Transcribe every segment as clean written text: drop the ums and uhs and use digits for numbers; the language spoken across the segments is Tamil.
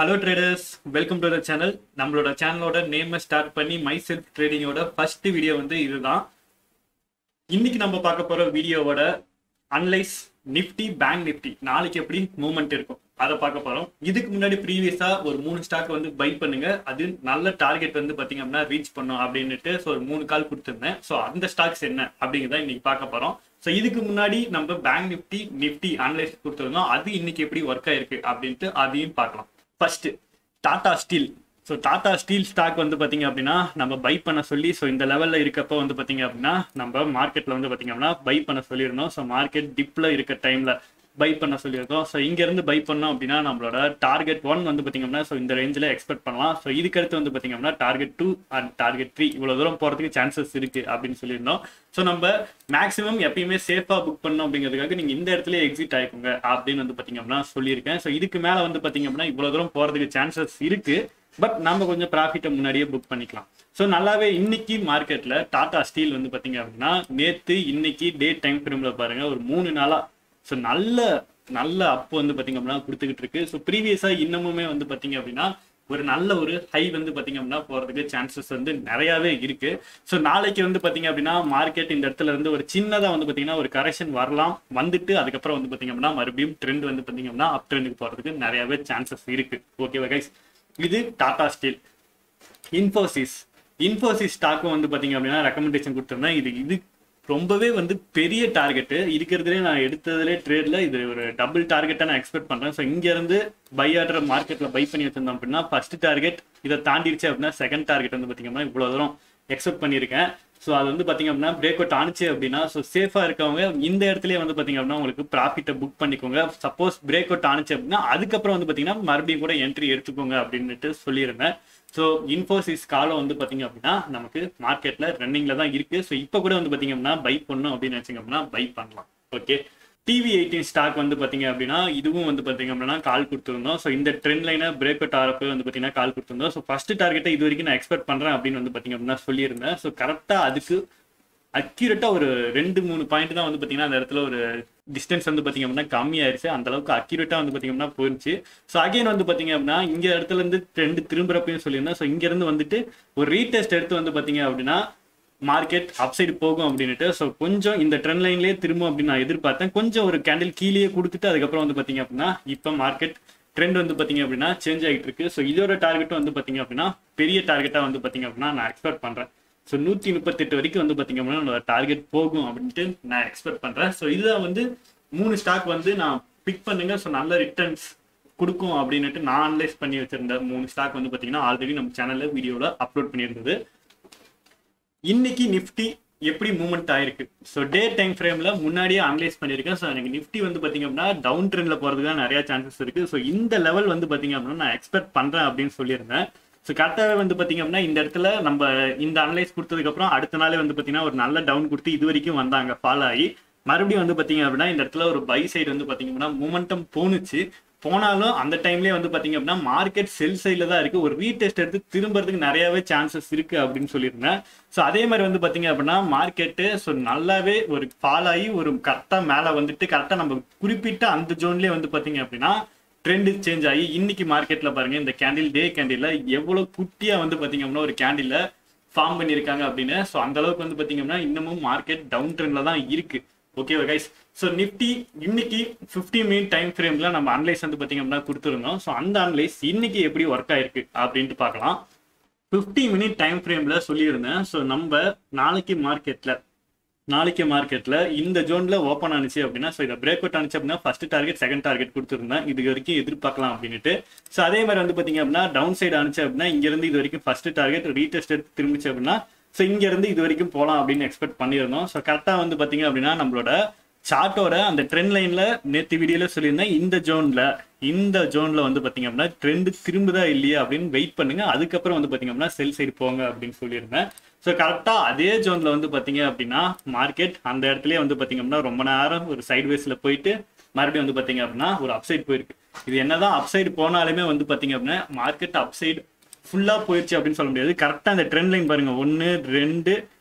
Hello traders, welcome to the channel. நம்மளோட சேனலோட நேம் ஸ்டார்ட் பண்ணி மை செல்ஃப் ட்ரேடிங்கோட ஃபர்ஸ்ட் வீடியோ வந்து இதுதான். இன்னைக்கு நம்ம பார்க்க போற வீடியோவோட அனலைஸ் நிஃப்டி பேங்க் நிஃப்டி நாளைக்கு எப்படி மூவ்மெண்ட் இருக்கும் அதை பார்க்க போறோம். இதுக்கு முன்னாடி ப்ரீவியஸா ஒரு 3 ஸ்டாக் வந்து பை பண்ணுங்க, அது நல்ல டார்கெட் வந்து பாத்தீங்க அப்படின்னா ரீச் பண்ணும் அப்படின்னுட்டு ஒரு 3 கால் கொடுத்துருந்தேன். ஸோ அந்த ஸ்டாக்ஸ் என்ன அப்படிங்கிறத இன்னைக்கு பார்க்க போறோம். ஸோ இதுக்கு முன்னாடி நம்ம பேங்க் நிஃப்டி அனலைஸ் கொடுத்துருந்தோம், அது இன்னைக்கு எப்படி ஒர்க் ஆயிருக்கு அப்படின்ட்டு அதையும் பார்க்கலாம். First Tata steel. So Tata steel stock வந்து பார்த்தீங்க அப்படின்னா நம்ம பை பண்ண சொல்லி ஸோ இந்த லெவலில் இருக்கப்போ வந்து பார்த்தீங்க அப்படின்னா நம்ம மார்க்கெட்டில் வந்து பார்த்தீங்க அப்படின்னா பை பண்ண சொல்லியிருந்தோம். ஸோ மார்க்கெட் டிப்பில் இருக்க டைமில் பை பண்ண சொல்லியிருக்கோம். ஸோ இங்கேருந்து பை பண்ணோம் அப்படின்னா நம்மளோட டார்கெட் 1 வந்து பார்த்தீங்க அப்படின்னா ஸோ இந்த ரேஞ்சில் எக்ஸ்பெக்ட் பண்ணலாம். ஸோ இதுக்கடுத்து வந்து பார்த்தீங்க அப்படின்னா டார்கெட் 2 அண்ட் டார்கெட் 3 இவ்வளோ தூரம் போகிறதுக்கு சான்சஸ் இருக்குது அப்படின்னு சொல்லியிருந்தோம். ஸோ நம்ம மேக்ஸிமம் எப்பயுமே சேஃபாக புக் பண்ணணும் அப்படிங்கிறதுக்காக நீங்கள் இந்த இடத்துல எக்ஸிட் ஆகிக்கோங்க அப்படின்னு வந்து பார்த்தீங்க அப்படின்னா சொல்லியிருக்கேன். ஸோ இதுக்கு மேலே வந்து பார்த்தீங்க அப்படின்னா இவ்வளோ தூரம் போகிறதுக்கு சான்சஸ் இருக்குது, பட் நம்ம கொஞ்சம் ப்ராஃபிட்டை முன்னாடியே புக் பண்ணிக்கலாம். ஸோ நல்லாவே இன்னைக்கு மார்க்கெட்டில் டாடா ஸ்டீல் வந்து பார்த்தீங்க அப்படின்னா நேற்று இன்னைக்கு டே டைம் ஃப்ரேமில் பாருங்கள் ஒரு 3 நாளாக ஸோ நல்ல அப் வந்து பார்த்தீங்க அப்படின்னா கொடுத்துக்கிட்டு இருக்கு. ஸோ ப்ரீவியஸாக இன்னமுமே வந்து பார்த்தீங்க அப்படின்னா ஒரு நல்ல ஒரு ஹை வந்து பார்த்தீங்க அப்படின்னா போகிறதுக்கு சான்சஸ் வந்து நிறையாவே இருக்கு. ஸோ நாளைக்கு வந்து பார்த்தீங்க அப்படின்னா மார்க்கெட் இந்த இடத்துல இருந்து ஒரு சின்னதாக வந்து பார்த்தீங்கன்னா ஒரு கரெக்ஷன் வரலாம், வந்துட்டு அதுக்கப்புறம் வந்து பார்த்தீங்க அப்படின்னா மறுபடியும் ட்ரெண்ட் வந்து பார்த்தீங்க அப்படின்னா அப் ட்ரெண்டுக்கு போகிறதுக்கு நிறையாவே சான்சஸ் இருக்கு. ஓகேவா கைஸ், இது டாடா ஸ்டீல். இன்ஃபோசிஸ் ஸ்டாக்கும் வந்து பார்த்தீங்க அப்படின்னா ரெக்கமெண்டேஷன் கொடுத்துருந்தேன். இது ரொம்பவே வந்து பெரிய டார்கெட்டு இருக்கிறதுலே நான் எடுத்ததுலே ட்ரேட்ல இது ஒரு டபுள் டார்கெட்டா நான் எக்ஸ்பெக்ட் பண்றேன். ஸோ இங்க இருந்து பை ஆர்டர் மார்க்கெட்ல பை பண்ணி வச்சிருந்தோம் அப்படின்னா ஃபர்ஸ்ட் டார்கெட் இதை தாண்டிடுச்சு அப்படின்னா செகண்ட் டார்கெட் வந்து பாத்தீங்கன்னா இவ்வளவு தூரம் எக்ஸ்பெக்ட் பண்ணியிருக்கேன். ஸோ அது வந்து பாத்தீங்க அப்படின்னா பிரேக் அவுட் ஆனிச்சு அப்படின்னா ஸோ சேஃபா இருக்கவங்க இந்த இடத்துல வந்து பாத்தீங்க அப்படின்னா உங்களுக்கு ப்ராஃபிட்டை புக் பண்ணிக்கோங்க. சப்போஸ் பிரேக் அவுட் ஆனிச்சு அப்படின்னா அதுக்கப்புறம் வந்து பாத்தீங்கன்னா மறுபடியும் கூட என்ட்ரி எடுத்துக்கோங்க அப்படின்ட்டு சொல்லியிருந்தேன். ஸோ இன்ஃபோசிஸ் காலம் வந்து பார்த்தீங்க அப்படின்னா நமக்கு மார்க்கெட்ல ரன்னிங்ல தான் இருக்கு. ஸோ இப்போ கூட வந்து பார்த்தீங்க அப்படின்னா பை பண்ணணும் அப்படின்னு நினைச்சிங்க அப்படின்னா பை பண்ணலாம். ஓகே, TV18 ஸ்டாக் வந்து பார்த்தீங்க அப்படின்னா இதுவும் வந்து பார்த்தீங்க அப்படின்னா கால் கொடுத்துருந்தோம். ஸோ இந்த ட்ரெண்ட் லைனை பிரேக் அவுட் ஆகிறப்ப வந்து பார்த்தீங்கன்னா கால் கொடுத்துருந்தோம். ஸோ ஃபர்ஸ்ட் டார்கெட்டை இது வரைக்கும் நான் எக்ஸ்பெக்ட் பண்ணுறேன் அப்படின்னு வந்து பார்த்தீங்க அப்படின்னா சொல்லியிருந்தேன். ஸோ கரெக்டாக அதுக்கு அக்யூரேட்டா ஒரு 2-3 பாயிண்ட் தான் வந்து பார்த்தீங்கன்னா அந்த இடத்துல ஒரு டிஸ்டன்ஸ் வந்து பார்த்தீங்க அப்படின்னா கம்மியாயிருச்சு. அந்த அளவுக்கு அக்யூரேட்டா வந்து பார்த்தீங்க அப்படின்னா போயிருச்சு. ஸோ அகைன் வந்து பார்த்தீங்க அப்படின்னா இங்க இடத்துல இருந்து ட்ரெண்ட் திரும்புறப்பையும் சொல்லியிருந்தேன். ஸோ இங்க இருந்து வந்துட்டு ஒரு ரீடெஸ்ட் எடுத்து வந்து பார்த்தீங்க அப்படின்னா மார்க்கெட் அப்சைடு போகும் அப்படின்ட்டு ஸோ கொஞ்சம் இந்த ட்ரெண்ட் லைன்லேயே திரும்பும் அப்படின்னு நான் எதிர்பார்த்தேன். கொஞ்சம் ஒரு கேண்டில் கீழேயே கொடுத்துட்டு அதுக்கப்புறம் வந்து பார்த்தீங்க அப்படின்னா இப்போ மார்க்கெட் ட்ரெண்ட் வந்து பார்த்தீங்க அப்படின்னா சேஞ்ச் ஆகிட்டு இருக்கு. ஸோ இதோட டார்கெட்டும் வந்து பார்த்தீங்க அப்படின்னா பெரிய டார்கெட்டா வந்து பார்த்தீங்க அப்படின்னா நான் எக்ஸ்பெக்ட் பண்றேன். ஸோ 138 வரைக்கும் வந்து பார்த்தீங்க அப்படின்னா டார்கெட் போகும் அப்படின்ட்டு நான் எக்ஸ்பெக்ட் பண்ணுறேன். ஸோ இதுதான் வந்து 3 ஸ்டாக் வந்து நான் பிக் பண்ணுங்க. ஸோ நல்ல ரிட்டர்ன்ஸ் கொடுக்கும் அப்படின்ட்டு நான் அனலைஸ் பண்ணி வச்சிருந்தேன் 3 ஸ்டாக் வந்து பார்த்தீங்கன்னா ஆல்ரெடி நம்ம சேனலில் வீடியோவில் அப்லோட் பண்ணியிருந்தது. இன்னைக்கு நிஃப்டி எப்படி மூவ்மெண்ட் ஆயிருக்கு ஸோ டே டைம் ஃப்ரேமில் முன்னாடியே அனலைஸ் பண்ணியிருக்கேன். ஸோ எனக்கு நிஃப்டி வந்து பார்த்தீங்க அப்படின்னா டவுன் ட்ரெண்டில் போகிறதுக்கு தான் நிறையா சான்சஸ் இருக்குது. ஸோ இந்த லெவல் வந்து பார்த்தீங்க அப்படின்னா நான் எக்ஸ்பெக்ட் பண்ணுறேன் அப்படின்னு சொல்லியிருந்தேன். ஸோ கரெக்டாக வந்து பார்த்தீங்க அப்படின்னா இந்த இடத்துல நம்ம இந்த அனலைஸ் கொடுத்ததுக்கப்புறம் அடுத்த நாளே வந்து பார்த்தீங்கன்னா ஒரு நல்ல டவுன் கொடுத்து இது வரைக்கும் வந்தாங்க, ஃபாலோ ஆகி மறுபடியும் வந்து பார்த்தீங்க அப்படின்னா இந்த இடத்துல ஒரு பை சைடு வந்து பார்த்தீங்க அப்படின்னா மூமெண்டம் போனாலும் அந்த டைம்லேயே வந்து பார்த்தீங்க அப்படின்னா மார்க்கெட் செல் சைடில் தான் இருக்குது. ஒரு ரீடெஸ்ட் எடுத்து திரும்புறதுக்கு நிறையாவே சான்சஸ் இருக்குது அப்படின்னு சொல்லியிருந்தேன். ஸோ அதே மாதிரி வந்து பார்த்தீங்க அப்படின்னா மார்க்கெட்டு ஸோ நல்லாவே ஒரு ஃபாலோ ஆகி ஒரு கரெக்டாக மேலே வந்துட்டு கரெக்டாக நம்ம குறிப்பிட்ட அந்த ஜோன்லேயே வந்து பார்த்தீங்க அப்படின்னா ட்ரெண்ட் சேஞ்ச் ஆகி இன்னைக்கு மார்க்கெட்ல பாருங்க இந்த கேண்டில் டே கேண்டில்ல எவ்வளவு குட்டியா வந்து பாத்தீங்க அப்படின்னா ஒரு கேண்டில்ல ஃபார்ம் பண்ணியிருக்காங்க அப்படின்னு. ஸோ அந்த அளவுக்கு வந்து பாத்தீங்க அப்படின்னா இன்னமும் மார்க்கெட் டவுன் ட்ரெண்ட்ல தான் இருக்கு. ஓகேவா கைஸ், ஸோ நிஃப்டி இன்னைக்கு 15 மினிட் டைம் ஃப்ரேம்ல நம்ம அனலைஸ் வந்து பாத்தீங்க அப்படின்னா கொடுத்துருந்தோம். ஸோ அந்த அனலைஸ் இன்னைக்கு எப்படி ஒர்க் ஆயிருக்கு அப்படின்ட்டு பார்க்கலாம். 15 மினிட் டைம் ஃப்ரேம்ல சொல்லியிருந்தேன். ஸோ நம்ம நாளைக்கு மார்க்கெட்ல இந்த ஜோன்ல ஓப்பன் ஆனிச்சு அப்படின்னா ஸோ இதை பிரேக் அவுட் ஆனிச்சு அப்படின்னா ஃபர்ஸ்ட் டார்கெட் செகண்ட் டார்கெட் கொடுத்துருந்தேன், இது வரைக்கும் எதிர்பார்க்கலாம் அப்படின்ட்டு. ஸோ அதே மாதிரி வந்து பார்த்தீங்க அப்படின்னா டவுன் சைடு ஆனிச்சு அப்படின்னா இங்க இருந்து இது வரைக்கும் ஃபர்ஸ்ட் டார்கெட் ரீடெஸ்ட் எடுத்து திரும்பிச்சு அப்படின்னா ஸோ இங்க இருந்து இது வரைக்கும் போகலாம் அப்படின்னு எக்ஸ்பெக்ட் பண்ணியிருந்தோம். ஸோ கரெக்டாக வந்து பார்த்தீங்க அப்படின்னா நம்மளோட சார்ட்டோட அந்த ட்ரெண்ட் லைன்ல நேற்று வீடியோல சொல்லியிருந்தேன் இந்த ஜோன்ல வந்து பாத்தீங்க அப்படின்னா ட்ரெண்ட் திரும்புதா இல்லையா அப்படின்னு வெயிட் பண்ணுங்க, அதுக்கப்புறம் வந்து பாத்தீங்க அப்படின்னா செல் சைடு போங்க அப்படின்னு சொல்லியிருந்தேன். ஸோ கரெக்டா அதே ஜோன்ல வந்து பாத்தீங்க அப்படின்னா மார்க்கெட் அந்த இடத்துலயே வந்து பாத்தீங்க அப்படின்னா ரொம்ப நேரம் ஒரு சைட்வேஸ்ல போயிட்டு மறுபடியும் வந்து பாத்தீங்க அப்படின்னா ஒரு அப்சைட் போயிருக்கு. இது என்னதான் அப்சைடு போனாலுமே வந்து பாத்தீங்க அப்படின்னா மார்க்கெட் அப்சைடு ஃபுல்லா போயிடுச்சு அப்படின்னு சொல்ல முடியாது. கரெக்டா அந்த ட்ரெண்ட் லைன் பாருங்க 1, 2,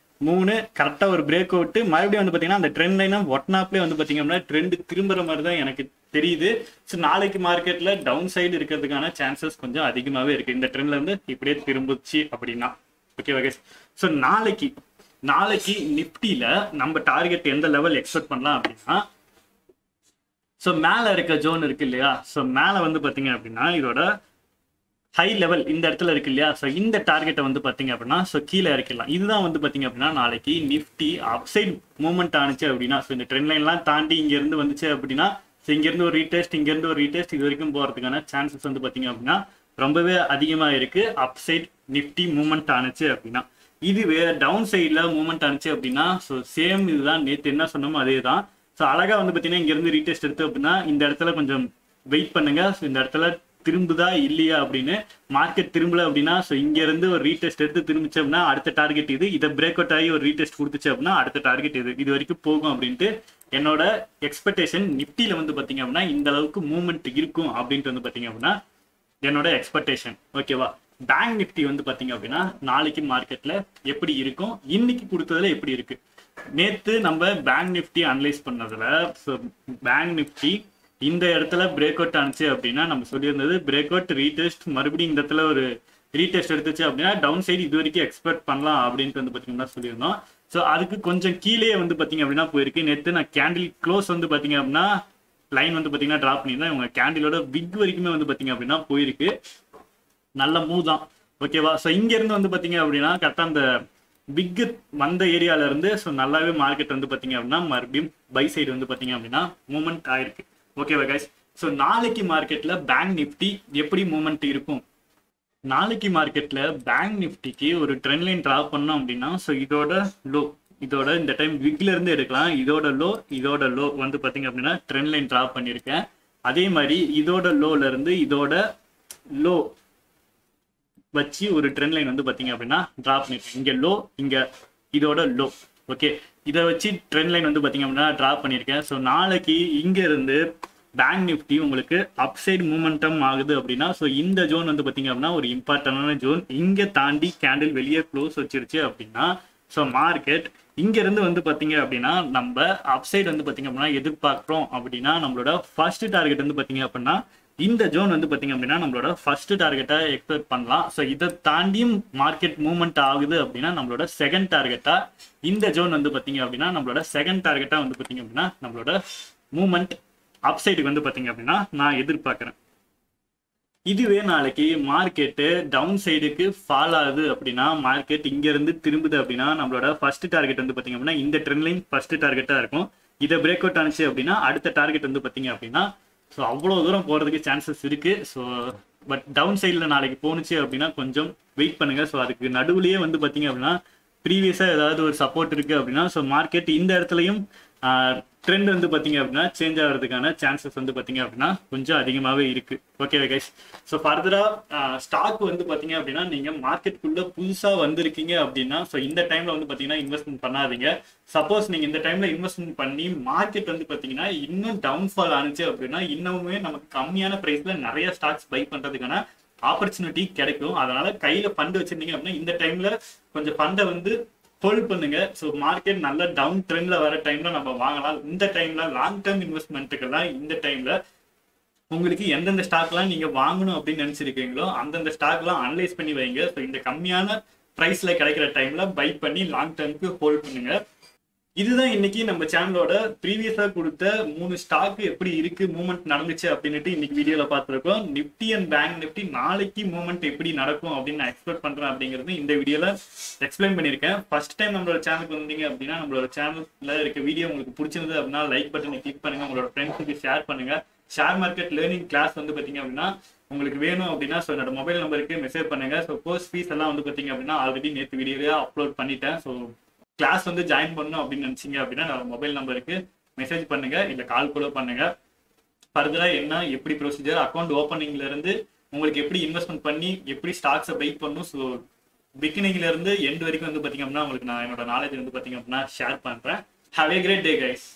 3 கரெக்டாக ஒரு பிரேக் அவுட்டு மறுபடியும் வந்து பார்த்தீங்கன்னா அந்த ட்ரெண்ட் லைனாக ஒட்னாப்லேயே வந்து பார்த்தீங்க அப்படின்னா ட்ரெண்ட் திரும்புற மாதிரி தான் எனக்கு தெரியுது. ஸோ நாளைக்கு மார்க்கெட்டில் டவுன் சைடு இருக்கிறதுக்கான சான்சஸ் கொஞ்சம் அதிகமாகவே இருக்குது. இந்த ட்ரெண்ட்ல இருந்து இப்படியே திரும்பிச்சு அப்படின்னா ஓகே ஓகே. ஸோ நாளைக்கு நிஃப்டியில் நம்ம டார்கெட் எந்த லெவல் எக்ஸ்பெக்ட் பண்ணலாம் அப்படின்னா, ஸோ மேலே இருக்க ஜோன் இருக்கு இல்லையா, ஸோ மேலே வந்து பார்த்தீங்க அப்படின்னா இதோட ஹை லெவல் இந்த இடத்துல இருக்கு இல்லையா, ஸோ இந்த டார்கெட்டை வந்து பார்த்தீங்க அப்படின்னா ஸோ கீழே இறக்கிடலாம். இதுதான் வந்து பார்த்தீங்க அப்படின்னா நாளைக்கு நிஃப்டி அப்சைட் மூவ்மெண்ட் ஆனிச்சு அப்படின்னா, ஸோ இந்த ட்ரெண்ட் லைன்லாம் தாண்டி இங்கேருந்து வந்துச்சு அப்படின்னா, ஸோ இங்கேருந்து ஒரு ரீடெஸ்ட் இங்கேருந்து ஒரு ரீடெஸ்ட் இது வரைக்கும் போகிறதுக்கான சான்சஸ் வந்து பார்த்தீங்க அப்படின்னா ரொம்பவே அதிகமாக இருக்குது. அப்சைட் நிஃப்டி மூவ்மெண்ட் ஆனிச்சு அப்படின்னா. இதுவே டவுன் சைடில் மூவ்மெண்ட் ஆனிச்சு அப்படின்னா ஸோ சேம் இதுதான், நேற்று என்ன சொன்னோமோ அதே தான். ஸோ அழகாக வந்து பார்த்தீங்கன்னா இங்கேருந்து ரீடெஸ்ட் எடுத்து அப்படின்னா இந்த இடத்துல கொஞ்சம் வெயிட் பண்ணுங்க. ஸோ இந்த இடத்துல திரும்புதா இல்லையா அப்படின்னு, மார்க்கெட் திரும்பல அப்படின்னா ஸோ இங்கேருந்து ஒரு ரீடெஸ்ட் எடுத்து திரும்பிச்சு அப்படின்னா அடுத்த டார்கெட் இது, இதை பிரேக் அவுட் ஆகி ஒரு ரீடெஸ்ட் கொடுத்துச்சு அப்படின்னா அடுத்த டார்கெட் இது வரைக்கும் போகும் அப்படின்ட்டு என்னோட எக்ஸ்பெக்டேஷன். நிஃப்டியில் வந்து பார்த்தீங்க அப்படின்னா இந்த அளவுக்கு மூவ்மெண்ட் இருக்கும் அப்படின்ட்டு வந்து பார்த்தீங்க அப்படின்னா என்னோட எக்ஸ்பெக்டேஷன். ஓகேவா. பேங்க் நிஃப்டி வந்து பார்த்தீங்க அப்படின்னா நாளைக்கு மார்க்கெட்டில் எப்படி இருக்கும், இன்னைக்கு கொடுத்ததுல எப்படி இருக்கு. நேற்று நம்ம பேங்க் நிஃப்டி அனலைஸ் பண்ணதுல ஸோ பேங்க் நிஃப்டி இந்த இடத்துல பிரேக் அவுட் ஆனிச்சு அப்படின்னா நம்ம சொல்லியிருந்தது பிரேக் அவுட் ரீடெஸ்ட் மறுபடியும் இந்த இடத்துல ஒரு ரீடெஸ்ட் எடுத்துச்சு அப்படின்னா டவுன் சைடு இது வரைக்கும் எக்ஸ்பெக்ட் பண்ணலாம் அப்படின்ட்டு வந்து பார்த்தீங்கன்னா சொல்லியிருந்தோம். ஸோ அதுக்கு கொஞ்சம் கீழே வந்து பார்த்தீங்க அப்படின்னா போயிருக்கு. நேற்று நான் கேண்டில் க்ளோஸ் வந்து பார்த்தீங்க அப்படின்னா லைன் வந்து பார்த்தீங்கன்னா ட்ராப் பண்ணியிருந்தேன். இவங்க கேண்டிலோட விக் வரைக்குமே வந்து பார்த்தீங்க அப்படின்னா போயிருக்கு. நல்ல மூவ் தான். ஓகேவா. ஸோ இங்கேருந்து வந்து பார்த்தீங்க அப்படின்னா கரெக்டாக அந்த பிக்கு வந்த ஏரியால இருந்து ஸோ நல்லாவே மார்க்கெட் வந்து பார்த்தீங்க அப்படின்னா மறுபடியும் பை சைடு வந்து பார்த்தீங்க அப்படின்னா மூவ்மெண்ட் ஆயிருக்கு. ஓகேவா கைஸ். ஸோ நாளைக்கு மார்க்கெட்ல பேங்க் நிஃப்டி எப்படி மூவ்மெண்ட் இருக்கும். நாளைக்கு மார்க்கெட்ல பேங்க் நிஃப்டிக்கு ஒரு ட்ரெண்ட் லைன் டிரா பண்ணோம் அப்படின்னா ஸோ இதோட லோ, இதோட இந்த டைம் விக்ல இருந்து எடுக்கலாம். இதோட லோ வந்து பார்த்தீங்க அப்படின்னா ட்ரெண்ட் லைன் டிரா பண்ணியிருக்கேன். அதே மாதிரி இதோட லோல இருந்து இதோட லோ வச்சு ஒரு ட்ரெண்ட் லைன் வந்து பார்த்தீங்க அப்படின்னா ட்ராப் பண்ணியிருக்கேன். இங்கே லோ, இங்கே இதோட லோ. ஓகே. இதை வச்சு ட்ரெண்ட் லைன் வந்து பார்த்தீங்க அப்படின்னா ட்ராப் பண்ணியிருக்கேன். ஸோ நாளைக்கு இங்கே இருந்து பேங்க் நிஃப்டி உங்களுக்கு அப்சைட் மூமெண்டம் ஆகுது அப்படின்னா ஸோ இந்த ஜோன் வந்து பார்த்தீங்க அப்படின்னா ஒரு இம்பார்ட்டன்டான ஜோன். இங்கே தாண்டி கேண்டில் வெளியே க்ளோஸ் வச்சிருச்சு அப்படின்னா ஸோ மார்க்கெட் இங்கேருந்து வந்து பார்த்தீங்க அப்படின்னா நம்ம அப்சைட் வந்து பார்த்தீங்க அப்படின்னா எதிர்பார்க்குறோம் அப்படின்னா நம்மளோட ஃபர்ஸ்ட் டார்கெட் வந்து பார்த்தீங்க அப்படின்னா இந்த ஜோன் வந்து பார்த்தீங்க அப்படின்னா நம்மளோட ஃபர்ஸ்ட் டார்கெட்டா எக்ஸ்பெக்ட் பண்ணலாம். ஸோ இதை தாண்டியும் மார்க்கெட் மூவ்மெண்ட் ஆகுது அப்படின்னா நம்மளோட செகண்ட் டார்கெட்டா இந்த ஜோன் வந்து பார்த்தீங்க அப்படின்னா நம்மளோட செகண்ட் டார்கெட்டா வந்து பார்த்தீங்க அப்படின்னா நம்மளோட மூவ்மெண்ட் அப்சைடுக்கு வந்து பார்த்தீங்க அப்படின்னா நான் எதிர்பார்க்குறேன். இதுவே நாளைக்கு மார்க்கெட்டு டவுன் சைடுக்கு ஃபால் ஆகுது அப்படின்னா மார்க்கெட் இங்கேருந்து திரும்புது அப்படின்னா நம்மளோட ஃபர்ஸ்ட் டார்கெட் வந்து பார்த்தீங்க அப்படின்னா இந்த ட்ரெண்ட் லைன் ஃபர்ஸ்ட் டார்கெட்டாக இருக்கும். இதை பிரேக் அவுட் ஆனிச்சு அப்படின்னா அடுத்த டார்கெட் வந்து பார்த்தீங்க அப்படின்னா ஸோ அவ்வளோ தூரம் போகிறதுக்கு சான்சஸ் இருக்குது. ஸோ பட் டவுன் சைடில் நாளைக்கு போணுச்சு அப்படின்னா கொஞ்சம் வெயிட் பண்ணுங்கள். ஸோ அதுக்கு நடுவுலையே வந்து பார்த்தீங்க அப்படின்னா ப்ரீவியஸாக ஏதாவது ஒரு சப்போர்ட் இருக்குது அப்படின்னா ஸோ மார்க்கெட் இந்த இடத்துலையும் ட்ரெண்ட் வந்து பார்த்தீங்க அப்படின்னா சேஞ்ச் ஆகிறதுக்கான சான்சஸ் வந்து பார்த்தீங்க அப்படின்னா கொஞ்சம் அதிகமாகவே இருக்குது. Okay guys. ஸோ ஃபர்தராக ஸ்டாக் வந்து பார்த்தீங்க அப்படின்னா நீங்கள் மார்க்கெட்டுக்குள்ளே புதுசாக வந்திருக்கீங்க அப்படின்னா ஸோ இந்த டைமில் வந்து பார்த்தீங்கன்னா இன்வெஸ்ட்மெண்ட் பண்ணாதீங்க. சப்போஸ் நீங்கள் இந்த டைமில் இன்வெஸ்ட்மெண்ட் பண்ணி மார்க்கெட் வந்து பார்த்தீங்கன்னா இன்னும் டவுன்ஃபால் ஆனிச்சு அப்படின்னா இன்னுமே நமக்கு கம்மியான ப்ரைஸில் நிறைய ஸ்டாக்ஸ் பை பண்ணுறதுக்கான ஆப்பர்ச்சுனிட்டி கிடைக்கும். அதனால கையில் ஃபண்ட் வச்சுருந்தீங்க அப்படின்னா இந்த டைமில் கொஞ்சம் ஃபண்டை வந்து ஹோல்ட் பண்ணுங்க. ஸோ மார்க்கெட் நல்ல டவுன் ட்ரெண்ட்ல வர டைம்ல நம்ம வாங்கலாம். இந்த டைம்ல லாங் டேர்ம் இன்வெஸ்ட்மெண்ட்டுக்கெல்லாம் இந்த டைம்ல உங்களுக்கு எந்தெந்த ஸ்டாக்லாம் நீங்க வாங்கணும் அப்படின்னு நினைச்சிருக்கீங்களோ அந்தந்த ஸ்டாக்லாம் அனலைஸ் பண்ணி வைங்க. ஸோ இந்த கம்மியான பிரைஸ்ல கிடைக்கிற டைம்ல பை பண்ணி லாங் டேர்முக்கு ஹோல்ட் பண்ணுங்க. இதுதான் இன்னைக்கு நம்ம சேனலோட ப்ரீவியஸா கொடுத்த 3 ஸ்டாக் எப்படி இருக்கு மூவ்மெண்ட் நடந்துச்சு அப்படின்ட்டு இன்னைக்கு வீடியோல பார்த்துருக்கோம். நிப்டி அண்ட் பேங்க் நிப்டி நாளைக்கு மூவ்மெண்ட் எப்படி நடக்கும் அப்படின்னு நான் எக்ஸ்பெக்ட் பண்றேன் அப்படிங்கிறது இந்த வீடியோல எக்ஸ்பிளைன் பண்ணியிருக்கேன். ஃபர்ஸ்ட் டைம் நம்மளோட சேனலுக்கு வந்தீங்க அப்படின்னா நம்மளோட சேனல்ல இருக்க வீடியோ உங்களுக்கு பிடிச்சிருந்தது அப்படின்னா லைக் பட்டனை கிளிக் பண்ணுங்க, உங்களோட ஃப்ரெண்ட்ஸுக்கு ஷேர் பண்ணுங்க. ஷேர் மார்க்கெட் லேர்னிங் கிளாஸ் வந்து பார்த்தீங்க அப்படின்னா உங்களுக்கு வேணும் அப்படின்னா ஸோ என்னோட மொபைல் நம்பருக்கு மெசேஜ் பண்ணுங்க. ஸோ கோர்ஸ் ஃபீஸ் எல்லாம் வந்து பார்த்தீங்க அப்படின்னா ஆல்ரெடி நேற்று வீடியோவே அப்லோட் பண்ணிட்டேன். ஸோ கிளாஸ் வந்து ஜாயின் பண்ணணும் அப்படின்னு நினைச்சீங்க அப்படின்னா நான் மொபைல் நம்பருக்கு மெசேஜ் பண்ணுங்க, இல்லை கால் கூட பண்ணுங்க. ஃபர்தரா என்ன எப்படி ப்ரொசீஜர் அக்கௌண்ட் ஓப்பனிங்ல இருந்து உங்களுக்கு எப்படி இன்வெஸ்ட்மெண்ட் பண்ணி எப்படி ஸ்டாக்ஸை பை பண்ணணும், ஸோ பிகினிங்ல இருந்து எண்ட் வரைக்கும் வந்து பார்த்தீங்க அப்படின்னா உங்களுக்கு நான் என்னோட நாலேஜ் வந்து பார்த்தீங்க அப்படின்னா ஷேர் பண்றேன். Have a great day guys.